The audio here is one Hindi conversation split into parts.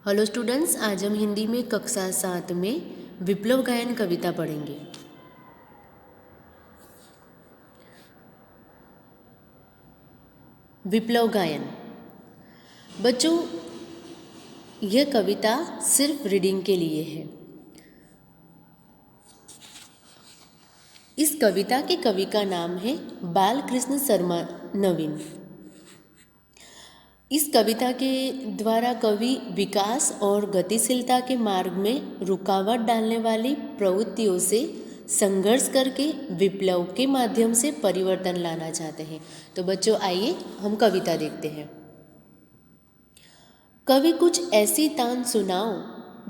हेलो स्टूडेंट्स, आज हम हिंदी में कक्षा 7 में विप्लव गायन कविता पढ़ेंगे। विप्लव गायन। बच्चों, यह कविता सिर्फ रीडिंग के लिए है। इस कविता के कवि का नाम है बालकृष्ण शर्मा नवीन। इस कविता के द्वारा कवि विकास और गतिशीलता के मार्ग में रुकावट डालने वाली प्रवृत्तियों से संघर्ष करके विप्लव के माध्यम से परिवर्तन लाना चाहते हैं। तो बच्चों, आइए हम कविता देखते हैं। कवि कुछ ऐसी तान सुनाओ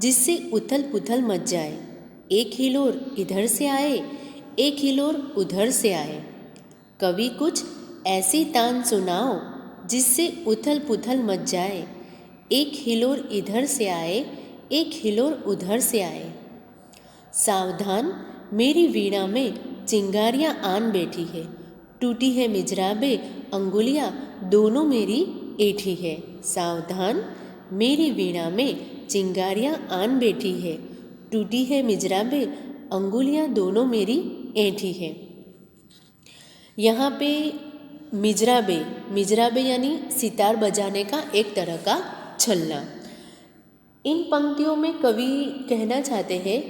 जिससे उथल पुथल मच जाए, एक हिलोर इधर से आए, एक हिलोर उधर से आए। कवि कुछ ऐसी तान सुनाओ जिससे उथल पुथल मच जाए, एक हिलोर इधर से आए, एक हिलोर उधर से आए। सावधान, मेरी वीणा में चिंगारियाँ आन बैठी है, टूटी है मिजराबे अंगुलियाँ दोनों मेरी ऐठी है। सावधान, मेरी वीणा में चिंगारियाँ आन बैठी है, टूटी है मिजराबे अंगुलियाँ दोनों मेरी ऐठी है। यहाँ पे मिजराबे यानी सितार बजाने का एक तरह का छलना। इन पंक्तियों में कवि कहना चाहते हैं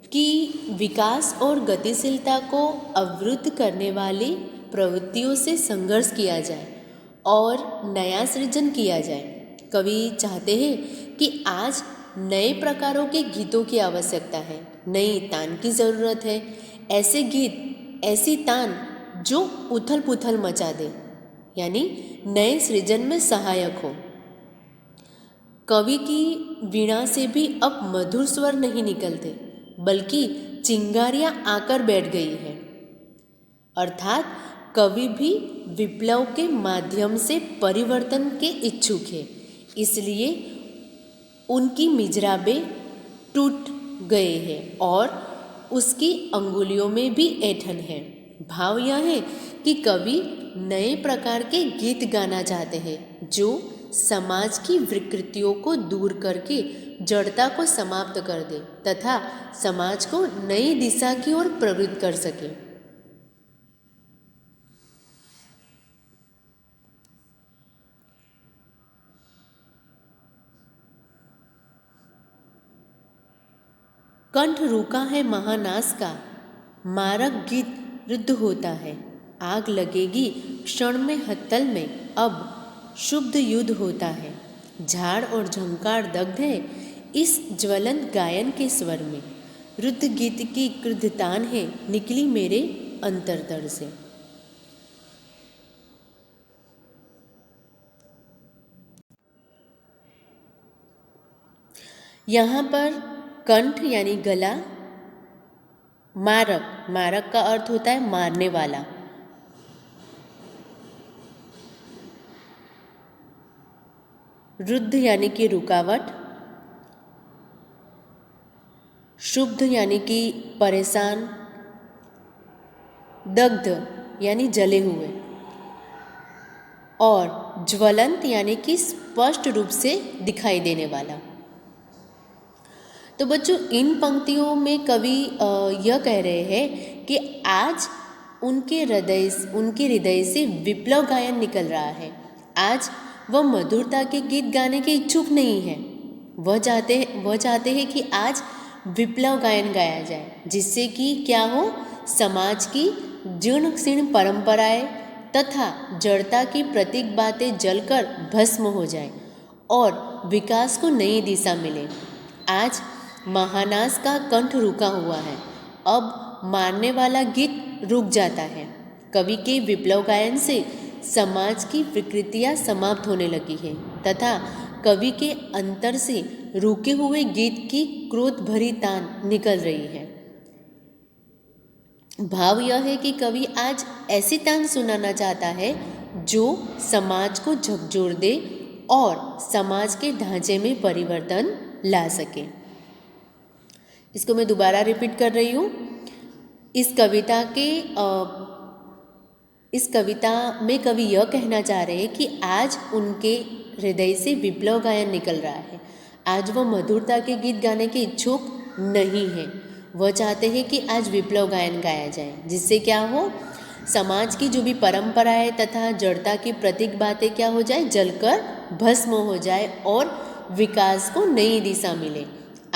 कि विकास और गतिशीलता को अवरुद्ध करने वाली प्रवृत्तियों से संघर्ष किया जाए और नया सृजन किया जाए। कवि चाहते हैं कि आज नए प्रकारों के गीतों की आवश्यकता है, नई तान की ज़रूरत है। ऐसे गीत, ऐसी तान जो उथल पुथल मचा दे, यानी नए सृजन में सहायक हो। कवि की वीणा से भी अब मधुर स्वर नहीं निकलते, बल्कि चिंगारियाँ आकर बैठ गई है। अर्थात कवि भी विप्लव के माध्यम से परिवर्तन के इच्छुक है, इसलिए उनकी मिजराबे टूट गए हैं और उसकी अंगुलियों में भी ऐंठन है। भाव यह है कि कवि नए प्रकार के गीत गाना चाहते हैं जो समाज की विकृतियों को दूर करके जड़ता को समाप्त कर दे तथा समाज को नई दिशा की ओर प्रवृत्त कर सके। कंठ रुका है महानाश का, मारक गीत रुद्ध होता है। आग लगेगी क्षण में हत्तल में, अब शुद्ध युद्ध होता है। झाड़ और झंकार दग्ध है इस ज्वलंत गायन के स्वर में। रुद्ध गीत की क्रुद्धतान है निकली मेरे अंतरतर से। यहाँ पर कंठ यानी गला, मारक का अर्थ होता है मारने वाला, रुद्ध यानी कि रुकावट, शुद्ध यानी कि परेशान, दग्ध यानी जले हुए और ज्वलंत यानी कि स्पष्ट रूप से दिखाई देने वाला। तो बच्चों, इन पंक्तियों में कवि यह कह रहे हैं कि आज उनके हृदय से विप्लव गायन निकल रहा है। आज वह मधुरता के गीत गाने के इच्छुक नहीं है। वह चाहते हैं कि आज विप्लव गायन गाया जाए, जिससे कि क्या हो, समाज की जीर्ण शीर्ण परंपराएं तथा जड़ता की प्रतीक बातें जलकर भस्म हो जाए और विकास को नई दिशा मिले। आज महानाश का कंठ रुका हुआ है, अब मारने वाला गीत रुक जाता है। कवि के विप्लव गायन से समाज की विकृतियाँ समाप्त होने लगी है तथा कवि के अंतर से रुके हुए गीत की क्रोध भरी तान निकल रही है। भाव यह है कि कवि आज ऐसी तान सुनाना चाहता है जो समाज को झकझोर दे और समाज के ढांचे में परिवर्तन ला सके। इसको मैं दोबारा रिपीट कर रही हूँ। इस कविता में कवि यह कहना चाह रहे हैं कि आज उनके हृदय से विप्लव गायन निकल रहा है। आज वो मधुरता के गीत गाने के इच्छुक नहीं है। वह चाहते हैं कि आज विप्लव गायन गाया जाए, जिससे क्या हो, समाज की जो भी परंपराएं तथा जड़ता की प्रतीक बातें क्या हो जाए, जलकर भस्म हो जाए और विकास को नई दिशा मिले।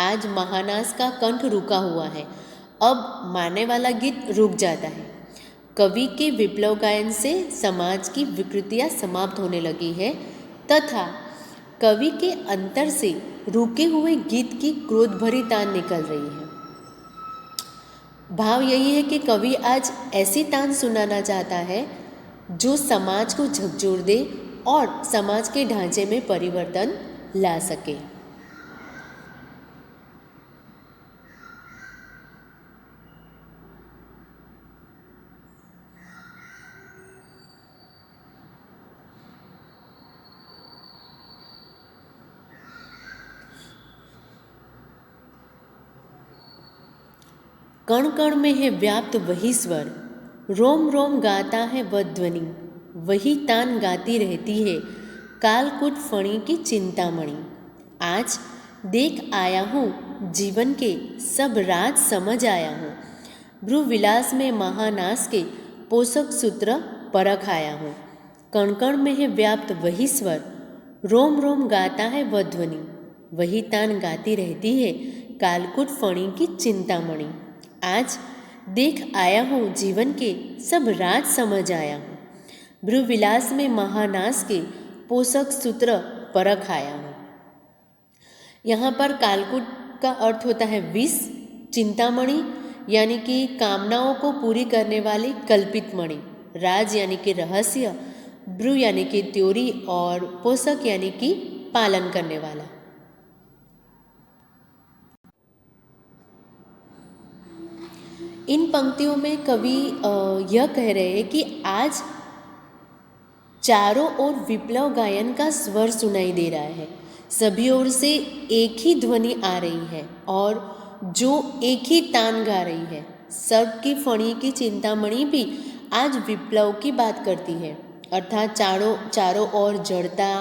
आज महानास का कंठ रुका हुआ है, अब मारने वाला गीत रुक जाता है। कवि के विप्लव गायन से समाज की विकृतियां समाप्त होने लगी है तथा कवि के अंतर से रुके हुए गीत की क्रोध भरी तान निकल रही है। भाव यही है कि कवि आज ऐसी तान सुनाना चाहता है जो समाज को झकझोर दे और समाज के ढांचे में परिवर्तन ला सके। कण कण में है व्याप्त वही स्वर, रोम रोम गाता है वह ध्वनि, वही तान गाती रहती है कालकूट फणी की चिंतामणि। आज देख आया हूँ जीवन के सब राज समझ आया हूँ, भ्रू विलास में महानास के पोषक सूत्र परख आया हूँ। कण कण में है व्याप्त वही स्वर, रोम रोम गाता है वह ध्वनि, वही तान गाती रहती है कालकूट फणी की चिंतामणि। आज देख आया हूँ जीवन के सब राज समझ आया हूँ, भ्रू विलास में महानास के पोषक सूत्र परख आया हूँ। यहाँ पर कालकूट का अर्थ होता है विष, चिंतामणि यानी कि कामनाओं को पूरी करने वाली कल्पित मणि, राज यानी कि रहस्य, भ्रू यानी कि त्योरी और पोषक यानी कि पालन करने वाला। इन पंक्तियों में कवि यह कह रहे हैं कि आज चारों ओर विप्लव गायन का स्वर सुनाई दे रहा है, सभी ओर से एक ही ध्वनि आ रही है और जो एक ही तान गा रही है। सर्प की फणी की चिंतामणि भी आज विप्लव की बात करती है, अर्थात चारों ओर जड़ता,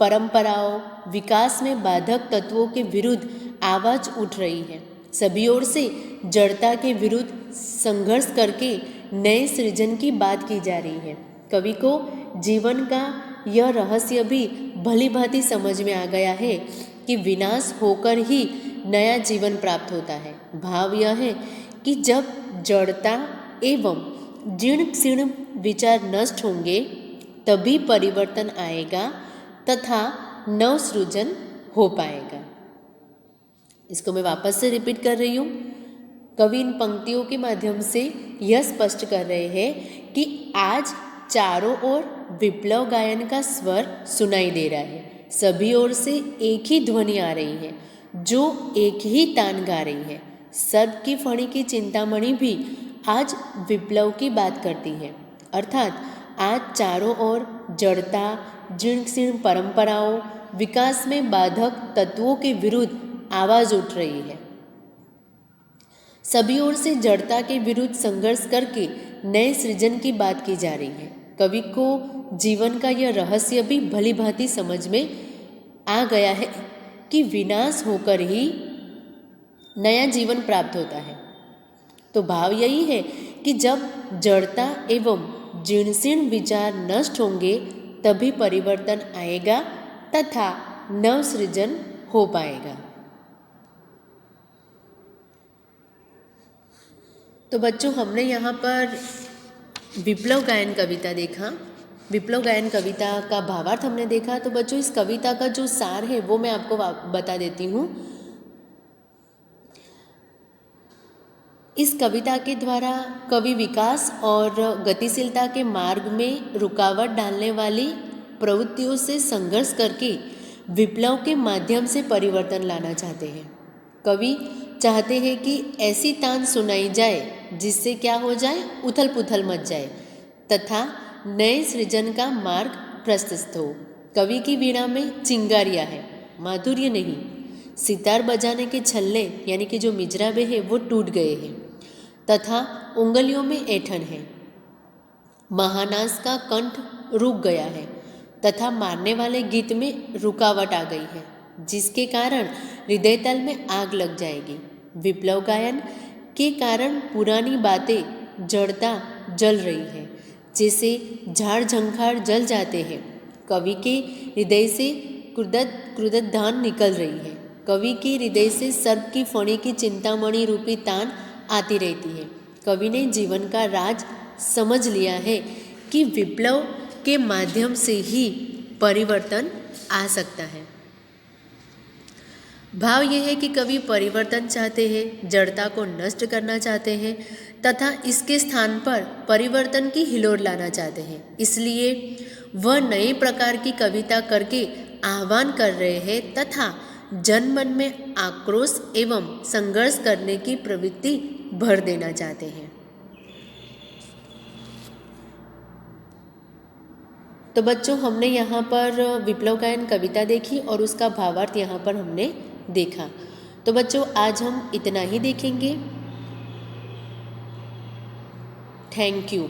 परंपराओं, विकास में बाधक तत्वों के विरुद्ध आवाज उठ रही है। सभी ओर से जड़ता के विरुद्ध संघर्ष करके नए सृजन की बात की जा रही है। कवि को जीवन का यह रहस्य भी भली भांति समझ में आ गया है कि विनाश होकर ही नया जीवन प्राप्त होता है। भाव यह है कि जब जड़ता एवं जीर्ण शीर्ण विचार नष्ट होंगे तभी परिवर्तन आएगा तथा नव सृजन हो पाएगा। इसको मैं वापस से रिपीट कर रही हूँ। कवि इन पंक्तियों के माध्यम से यह स्पष्ट कर रहे हैं कि आज चारों ओर विप्लव गायन का स्वर सुनाई दे रहा है, सभी ओर से एक ही ध्वनि आ रही है जो एक ही तान गा रही है। सर्प की फणी की चिंतामणि भी आज विप्लव की बात करती है, अर्थात आज चारों ओर जड़ता, जीर्ण शीर्ण परंपराओं, विकास में बाधक तत्वों के विरुद्ध आवाज उठ रही है। सभी ओर से जड़ता के विरुद्ध संघर्ष करके नए सृजन की बात की जा रही है। कवि को जीवन का यह रहस्य भी भली भांति समझ में आ गया है कि विनाश होकर ही नया जीवन प्राप्त होता है। तो भाव यही है कि जब जड़ता एवं जीर्ण विचार नष्ट होंगे तभी परिवर्तन आएगा तथा नव सृजन हो पाएगा। तो बच्चों, हमने यहाँ पर विप्लव गायन कविता देखा, विप्लव गायन कविता का भावार्थ हमने देखा। तो बच्चों, इस कविता का जो सार है वो मैं आपको बता देती हूँ। इस कविता के द्वारा कवि विकास और गतिशीलता के मार्ग में रुकावट डालने वाली प्रवृत्तियों से संघर्ष करके विप्लव के माध्यम से परिवर्तन लाना चाहते हैं। कवि चाहते हैं कि ऐसी तान सुनाई जाए जिससे क्या हो जाए, उथल पुथल मच जाए तथा नए सृजन का मार्ग प्रशस्त हो। कवि की वीणा में चिंगारियाँ है, माधुर्य नहीं। सितार बजाने के छल्ले यानी कि जो मिजराबे है वो टूट गए हैं तथा उंगलियों में ऐंठन है। महानास का कंठ रुक गया है तथा मारने वाले गीत में रुकावट आ गई है। जिसके कारण हृदय तल में आग लग जाएगी। विप्लव गायन के कारण पुरानी बातें जड़ता जल रही है, जैसे झाड़ झंखाड़ जल जाते हैं। कवि के हृदय से क्रुदधान निकल रही है। कवि के हृदय से सर्प की फणी की चिंतामणि रूपी तान आती रहती है। कवि ने जीवन का राज समझ लिया है कि विप्लव के माध्यम से ही परिवर्तन आ सकता है। भाव यह है कि कवि परिवर्तन चाहते हैं, जड़ता को नष्ट करना चाहते हैं तथा इसके स्थान पर परिवर्तन की हिलोर लाना चाहते हैं। इसलिए वह नए प्रकार की कविता करके आह्वान कर रहे हैं तथा जनमन में आक्रोश एवं संघर्ष करने की प्रवृत्ति भर देना चाहते हैं। तो बच्चों, हमने यहाँ पर विप्लव गायन कविता देखी और उसका भावार्थ यहाँ पर हमने देखा। तो बच्चों, आज हम इतना ही देखेंगे। Thank you.